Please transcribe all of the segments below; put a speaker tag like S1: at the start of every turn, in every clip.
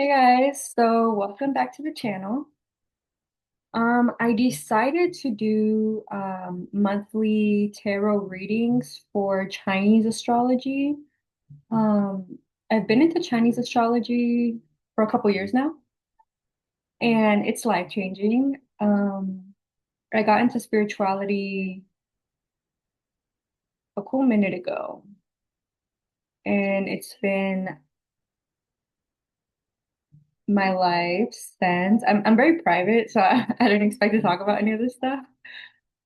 S1: Hey guys, so welcome back to the channel. I decided to do monthly tarot readings for Chinese astrology. Um, I've been into Chinese astrology for a couple years now, and it's life-changing. I got into spirituality a cool minute ago, and it's been my life since. I'm very private, so I didn't expect to talk about any of this stuff.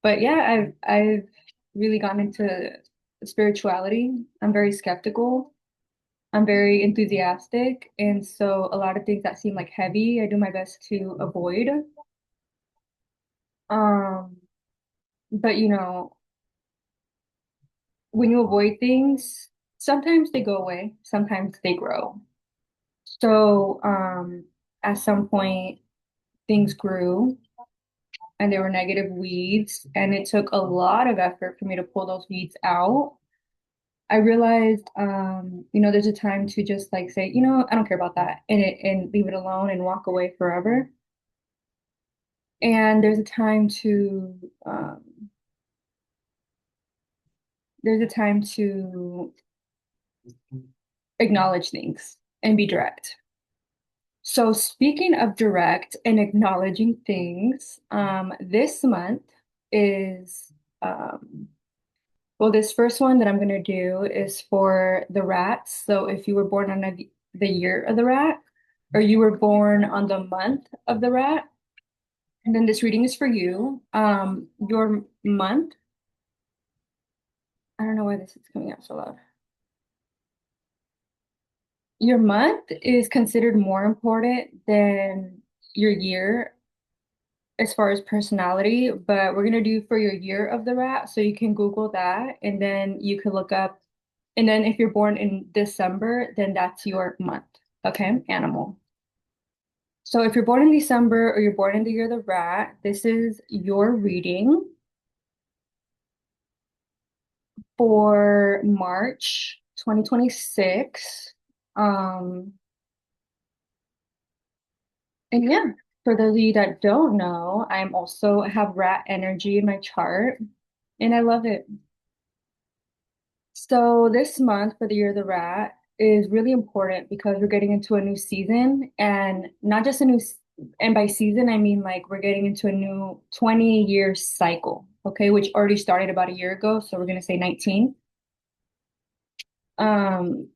S1: But yeah, I've really gotten into spirituality. I'm very skeptical. I'm very enthusiastic, and so a lot of things that seem like heavy, I do my best to avoid. Um, but when you avoid things, sometimes they go away, sometimes they grow. So, at some point, things grew and there were negative weeds, and it took a lot of effort for me to pull those weeds out. I realized, there's a time to just like say, I don't care about that and leave it alone and walk away forever. And there's a time to acknowledge things and be direct. So speaking of direct and acknowledging things, this month is, um, well, this first one that I'm going to do is for the rats. So if you were born on the year of the rat, or you were born on the month of the rat, and then this reading is for you. Your month, I don't know why this is coming out so loud. Your month is considered more important than your year as far as personality, but we're going to do for your year of the rat. So you can Google that and then you can look up. And then if you're born in December, then that's your month. Okay, animal. So if you're born in December or you're born in the year of the rat, this is your reading for March 2026. Um, and yeah, for those of you that don't know, I'm also have rat energy in my chart, and I love it. So this month for the year of the rat is really important because we're getting into a new season, and not just a and by season I mean like we're getting into a new 20-year cycle, okay, which already started about a year ago, so we're going to say 19. Um,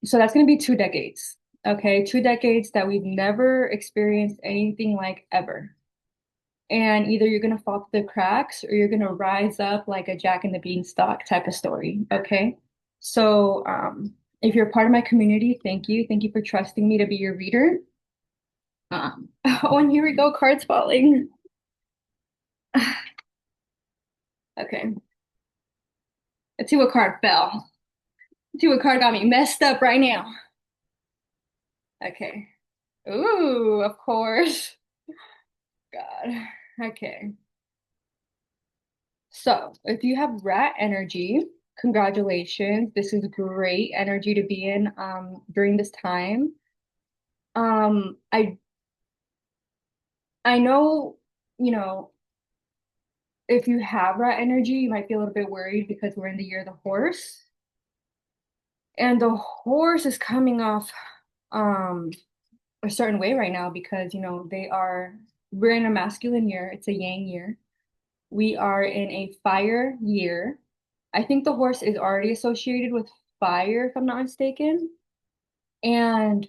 S1: so that's going to be 2 decades, okay, 2 decades that we've never experienced anything like ever. And either you're going to fall through the cracks or you're going to rise up like a Jack and the Beanstalk type of story. Okay. So, if you're part of my community, thank you. Thank you for trusting me to be your reader. Oh, and here we go, cards falling. Okay. Let's see what card fell. Let's see what card got me messed up right now. Okay. Ooh, of course. God. Okay. So, if you have rat energy, congratulations. This is great energy to be in during this time. Um, I I know, you know, if you have rat energy, you might be a little bit worried because we're in the year of the horse. And the horse is coming off um a certain way right now because, we're in a masculine year, it's a yang year. We are in a fire year. I think the horse is already associated with fire, if I'm not mistaken. And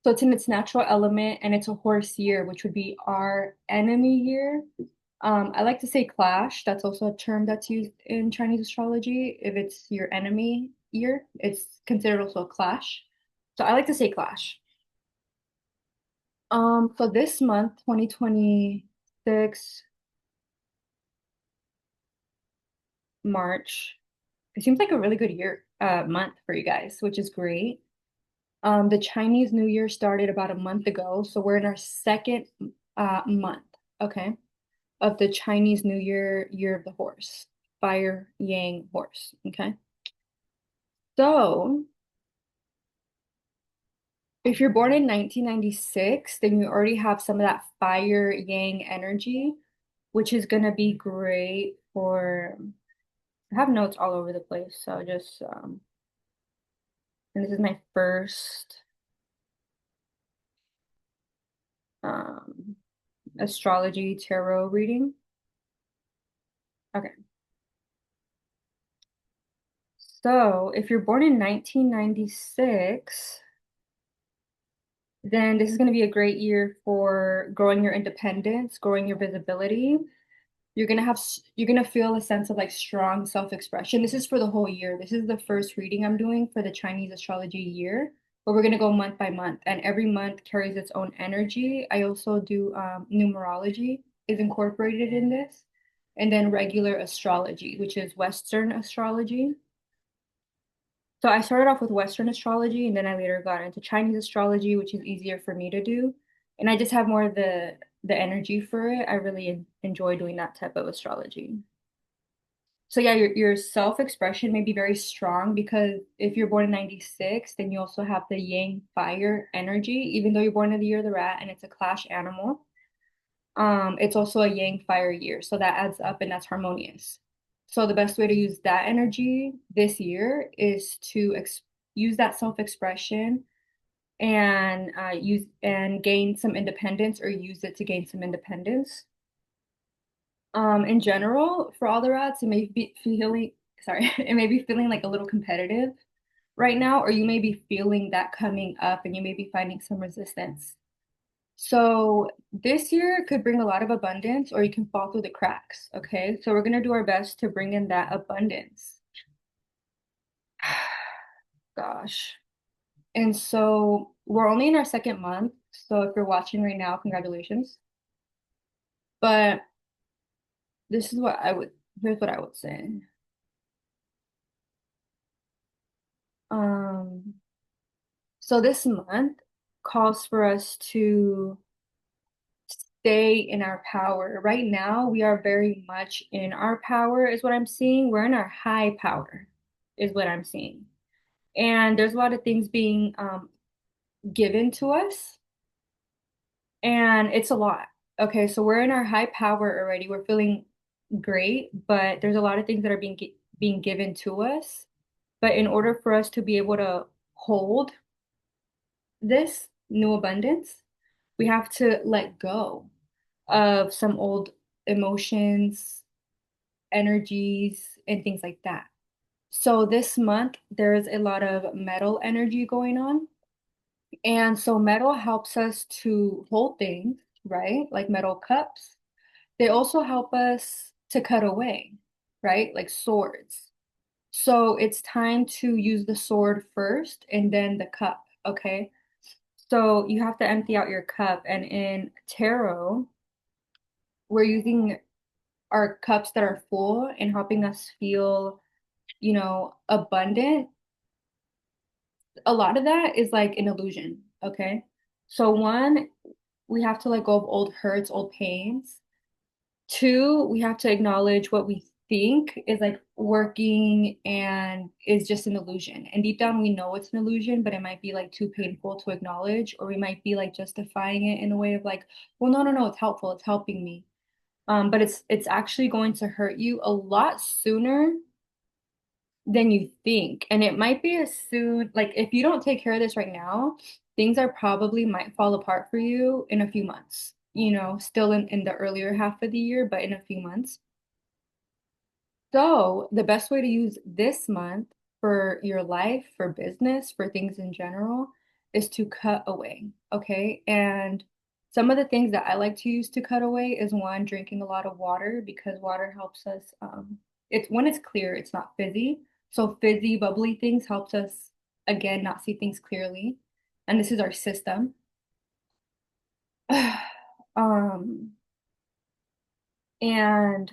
S1: so it's in its natural element, and it's a horse year, which would be our enemy year. I like to say clash. That's also a term that's used in Chinese astrology. If it's your enemy year, it's considered also a clash. So I like to say clash. For this month, 2026, March, it seems like a really good month for you guys, which is great. The Chinese New Year started about a month ago, so we're in our second month, okay, of the Chinese New Year, Year of the Horse, Fire Yang Horse, okay? So If you're born in 1996, then you already have some of that fire yang energy, which is going to be great for, I have notes all over the place. So just, and this is my first um, astrology tarot reading. Okay. So if you're born in 1996, then this is going to be a great year for growing your independence, growing your visibility. You're gonna feel a sense of like strong self-expression. This is for the whole year. This is the first reading I'm doing for the Chinese astrology year, but we're gonna go month by month, and every month carries its own energy. I also do numerology is incorporated in this, and then regular astrology, which is Western astrology. So I started off with Western astrology, and then I later got into Chinese astrology, which is easier for me to do. And I just have more of the energy for it. I really enjoy doing that type of astrology. So yeah, your self-expression may be very strong because if you're born in 96, then you also have the Yang fire energy, even though you're born in the year of the rat and it's a clash animal. It's also a Yang fire year, so that adds up and that's harmonious. So the best way to use that energy this year is to ex use that self-expression and use and gain some independence or use it to gain some independence. In general, for all the rats, it may be feeling, sorry, it may be feeling like a little competitive right now, or you may be feeling that coming up and you may be finding some resistance. So this year could bring a lot of abundance or you can fall through the cracks, okay? So we're gonna do our best to bring in that abundance. Gosh. And so we're only in our second month. So if you're watching right now, congratulations. But this is what I would, here's what I would say. Um, so this month calls for us to stay in our power. Right now, we are very much in our power, is what I'm seeing. We're in our high power, is what I'm seeing. And there's a lot of things being given to us, and it's a lot. Okay, so we're in our high power already. We're feeling great, but there's a lot of things that are being given to us. But in order for us to be able to hold this new abundance, we have to let go of some old emotions, energies, and things like that. So this month, there's a lot of metal energy going on. And so metal helps us to hold things, right? Like metal cups. They also help us to cut away, right? Like swords. So it's time to use the sword first and then the cup, okay? So you have to empty out your cup. And in tarot, we're using our cups that are full and helping us feel, abundant. A lot of that is like an illusion, okay? So one, we have to let go of old hurts, old pains. Two, we have to acknowledge what we think is like working and is just an illusion. And deep down, we know it's an illusion, but it might be like too painful to acknowledge, or we might be like justifying it in a way of like, well, no, no, no, it's helpful, it's helping me. But it's actually going to hurt you a lot sooner than you think. And it might be as soon, like if you don't take care of this right now, things are probably might fall apart for you in a few months, still in the earlier half of the year, but in a few months. So the best way to use this month for your life, for business, for things in general, is to cut away. Okay. And some of the things that I like to use to cut away is one, drinking a lot of water because water helps us, it's when it's clear, it's not fizzy. So fizzy, bubbly things helps us again not see things clearly. And this is our system. Um, and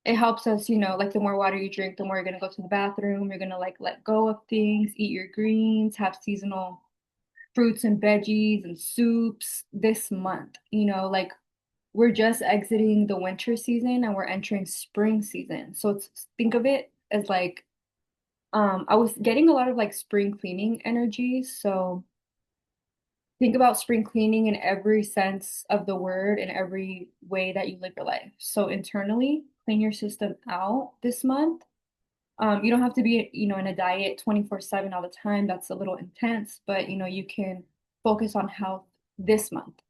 S1: it helps us, like the more water you drink, the more you're gonna go to the bathroom, you're gonna like let go of things, eat your greens, have seasonal fruits and veggies and soups this month. Like we're just exiting the winter season and we're entering spring season. So think of it as like I was getting a lot of like spring cleaning energy. So think about spring cleaning in every sense of the word, in every way that you live your life. So internally, clean your system out this month. You don't have to be, in a diet 24/7 all the time. That's a little intense, but you can focus on health this month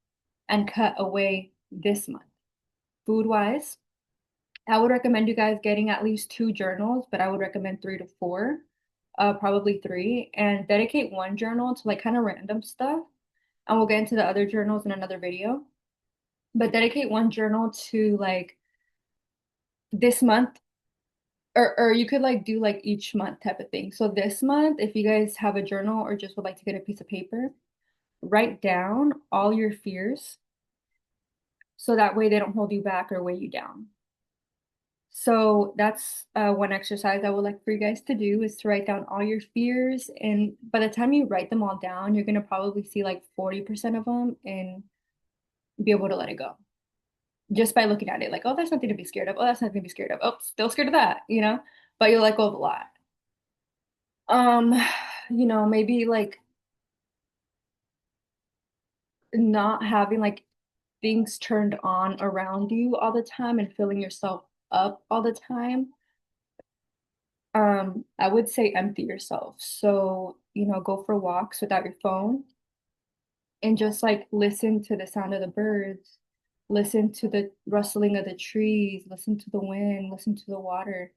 S1: and cut away this month. Food wise, I would recommend you guys getting at least two journals, but I would recommend three to four, probably three, and dedicate one journal to like kind of random stuff. And we'll get into the other journals in another video. But dedicate one journal to like this month, or you could like do like each month type of thing. So this month, if you guys have a journal or just would like to get a piece of paper, write down all your fears so that way they don't hold you back or weigh you down. So that's one exercise I would like for you guys to do is to write down all your fears. And by the time you write them all down, you're gonna probably see like 40% of them and be able to let it go just by looking at it. Like, oh, that's nothing to be scared of. Oh, that's nothing to be scared of. Oh, still scared of that. But you'll let go of a lot. Um, maybe like not having like things turned on around you all the time and filling yourself up all the time. I would say empty yourself. So, go for walks without your phone and just like listen to the sound of the birds, listen to the rustling of the trees, listen to the wind, listen to the water.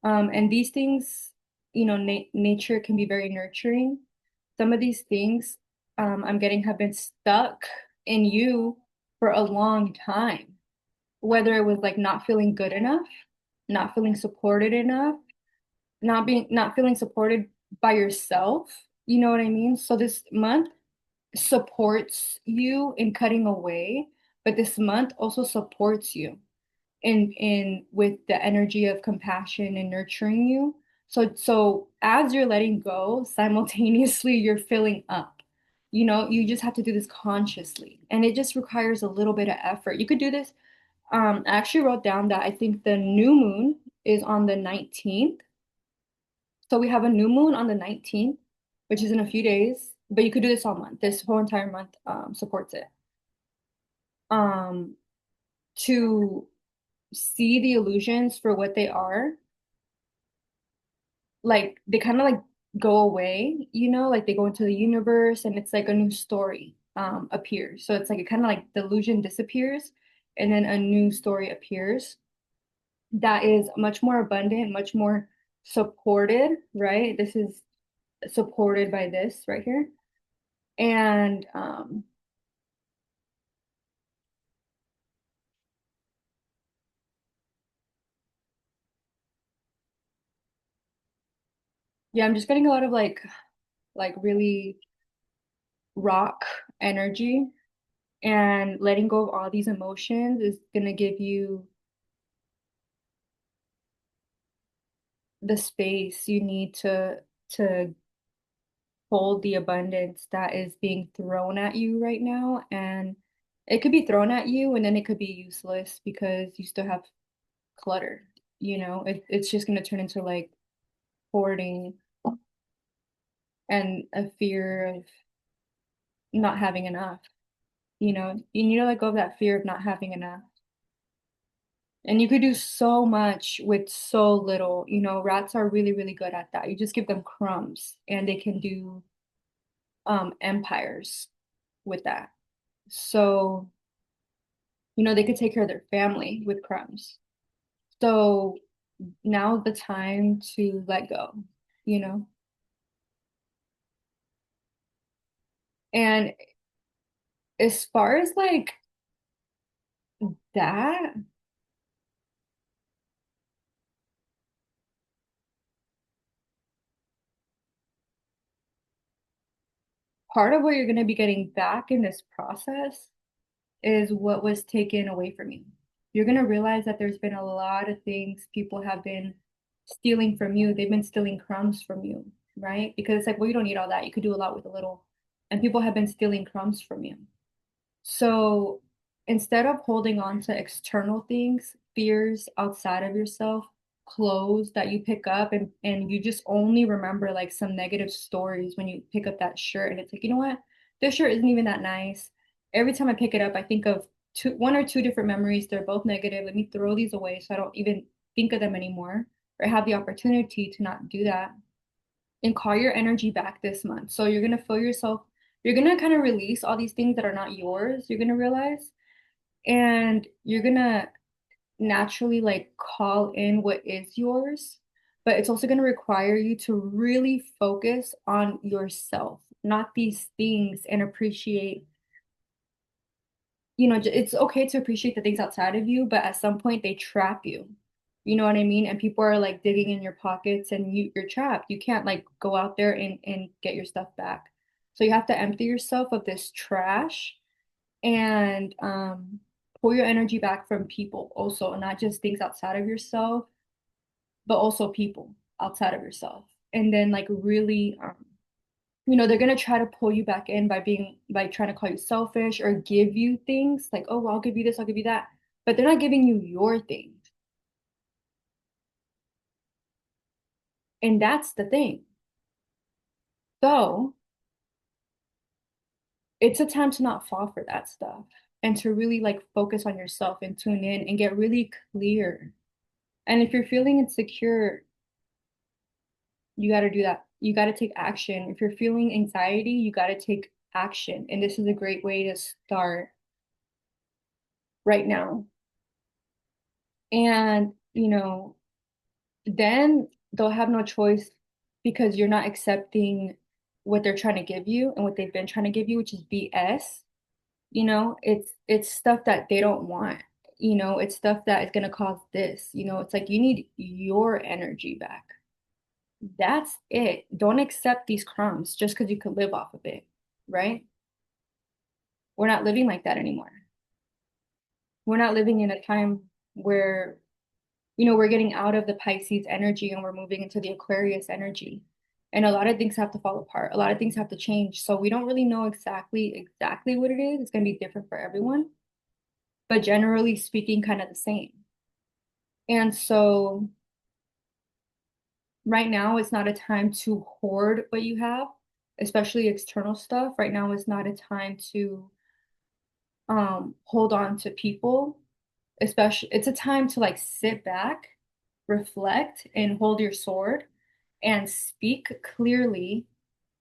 S1: And these things, nature can be very nurturing. Some of these things, I'm getting have been stuck in you for a long time, whether it was like not feeling good enough, not feeling supported enough, not feeling supported by yourself. You know what I mean? So this month supports you in cutting away, but this month also supports you in with the energy of compassion and nurturing you. So as you're letting go, simultaneously you're filling up. You just have to do this consciously, and it just requires a little bit of effort. You could do this. I actually wrote down that I think the new moon is on the 19th. So we have a new moon on the 19th, which is in a few days, but you could do this all month. This whole entire month supports it. Um, to see the illusions for what they are, like they kind of like go away, like they go into the universe and it's like a new story appears. So it's like it kind of like the illusion disappears and then a new story appears that is much more abundant, much more supported, right? This is supported by this right here. And yeah, I'm just getting a lot of like really rock energy, and letting go of all these emotions is gonna give you the space you need to hold the abundance that is being thrown at you right now. And it could be thrown at you and then it could be useless because you still have clutter. It's just gonna turn into like hoarding and a fear of not having enough. You need to let go of that fear of not having enough. And you could do so much with so little. Rats are really, really good at that. You just give them crumbs and they can do empires with that. So, they could take care of their family with crumbs. So now's the time to let go, you know? And as far as like that, part of what you're going to be getting back in this process is what was taken away from you. You're going to realize that there's been a lot of things people have been stealing from you. They've been stealing crumbs from you, right? Because it's like, well, you don't need all that. You could do a lot with a little. And people have been stealing crumbs from you. So instead of holding on to external things, fears outside of yourself, clothes that you pick up and you just only remember like some negative stories when you pick up that shirt and it's like, you know what? This shirt isn't even that nice. Every time I pick it up, I think of one or two different memories. They're both negative. Let me throw these away so I don't even think of them anymore or have the opportunity to not do that and call your energy back this month. So you're gonna feel yourself, you're gonna kind of release all these things that are not yours, you're gonna realize, and you're gonna naturally like call in what is yours, but it's also gonna require you to really focus on yourself, not these things, and appreciate, it's okay to appreciate the things outside of you, but at some point they trap you. You know what I mean? And people are like digging in your pockets and you're trapped. You can't like go out there and get your stuff back. So you have to empty yourself of this trash and pull your energy back from people also, not just things outside of yourself, but also people outside of yourself. And then like really they're gonna try to pull you back in by trying to call you selfish or give you things like, oh, well, I'll give you this, I'll give you that. But they're not giving you your things. And that's the thing. So it's a time to not fall for that stuff and to really like focus on yourself and tune in and get really clear. And if you're feeling insecure, you got to do that. You got to take action. If you're feeling anxiety, you got to take action. And this is a great way to start right now. And, then they'll have no choice because you're not accepting what they're trying to give you and what they've been trying to give you, which is BS. It's stuff that they don't want. It's stuff that is going to cause this. It's like you need your energy back. That's it. Don't accept these crumbs just because you could live off of it, right? We're not living like that anymore. We're not living in a time where we're getting out of the Pisces energy and we're moving into the Aquarius energy. And a lot of things have to fall apart. A lot of things have to change. So we don't really know exactly what it is. It's going to be different for everyone, but generally speaking, kind of the same. And so right now, it's not a time to hoard what you have, especially external stuff. Right now is not a time to hold on to people, especially it's a time to like sit back, reflect, and hold your sword and speak clearly,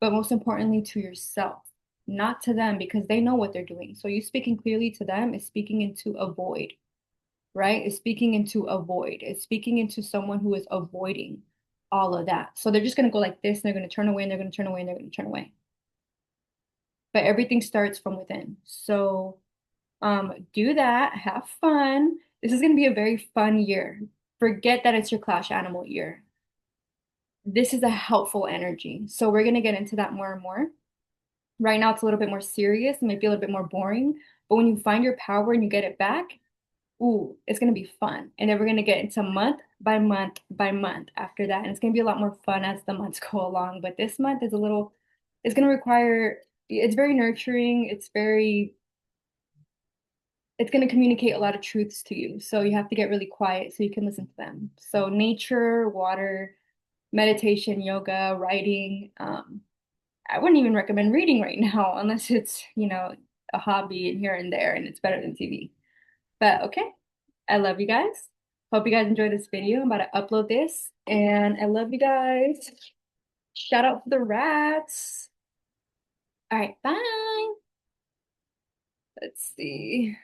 S1: but most importantly to yourself, not to them because they know what they're doing. So you speaking clearly to them is speaking into a void, right? It's speaking into a void. It's speaking into someone who is avoiding all of that. So they're just going to go like this and they're going to turn away and they're going to turn away and they're going to turn away. But everything starts from within. So do that, have fun. This is going to be a very fun year. Forget that it's your clash animal year. This is a helpful energy. So we're going to get into that more and more. Right now, it's a little bit more serious, it might be a little bit more boring, but when you find your power and you get it back, ooh, it's going to be fun. And then we're going to get into month by month by month after that. And it's going to be a lot more fun as the months go along. But this month is it's going to require, it's very nurturing. It's going to communicate a lot of truths to you. So you have to get really quiet so you can listen to them. So nature, water, meditation, yoga, writing. I wouldn't even recommend reading right now unless it's, a hobby and here and there and it's better than TV. But okay, I love you guys. Hope you guys enjoyed this video. I'm about to upload this and I love you guys. Shout out to the rats. All right, bye. Let's see.